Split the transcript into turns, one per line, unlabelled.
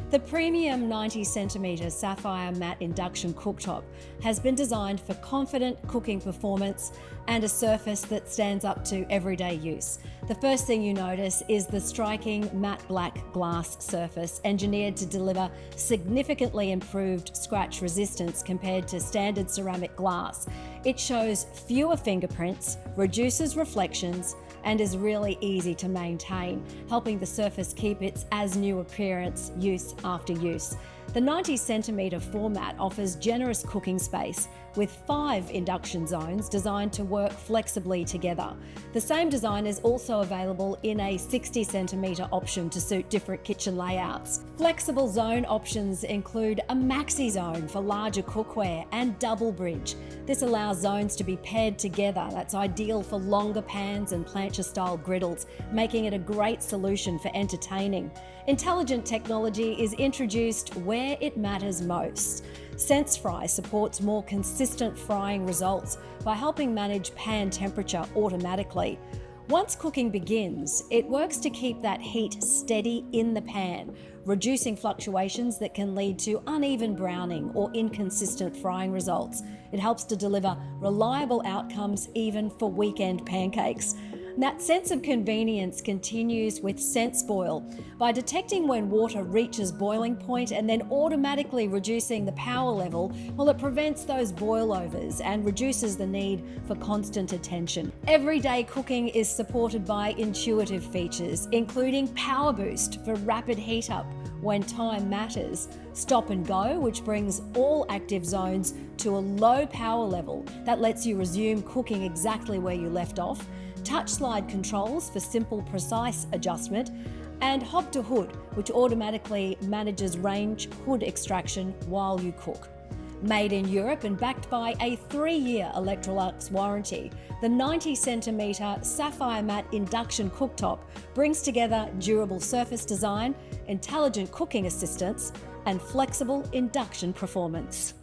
The premium 90cm SaphirMatt Induction Cooktop has been designed for confident cooking performance and a surface that stands up to everyday use. The first thing you notice is the striking matte black glass surface, engineered to deliver significantly improved scratch resistance compared to standard ceramic glass. It shows fewer fingerprints, reduces reflections, and is really easy to maintain, helping the surface keep its as-new appearance use after use. The 90cm format offers generous cooking space with 5 induction zones designed to work flexibly together. The same design is also available in a 60cm option to suit different kitchen layouts. Flexible zone options include a maxi zone for larger cookware and DoubleBridge. This allows zones to be paired together. That's ideal for longer pans and plancha-style griddles, making it a great solution for entertaining. Intelligent technology is introduced where it matters most. SenseFry supports more consistent frying results by helping manage pan temperature automatically. Once cooking begins, it works to keep that heat steady in the pan, reducing fluctuations that can lead to uneven browning or inconsistent frying results. It helps to deliver reliable outcomes even for weekend pancakes. That sense of convenience continues with SenseBoil. By detecting when water reaches boiling point and then automatically reducing the power level, well, it prevents those boilovers and reduces the need for constant attention. Everyday cooking is supported by intuitive features, including Power Boost for rapid heat up when time matters, Stop and Go, which brings all active zones to a low power level that lets you resume cooking exactly where you left off, touch slide controls for simple, precise adjustment, and hob to hood, which automatically manages range hood extraction while you cook. Made in Europe and backed by a 3-year Electrolux warranty, the 90cm SaphirMatt Induction Cooktop brings together durable surface design, intelligent cooking assistance, and flexible induction performance.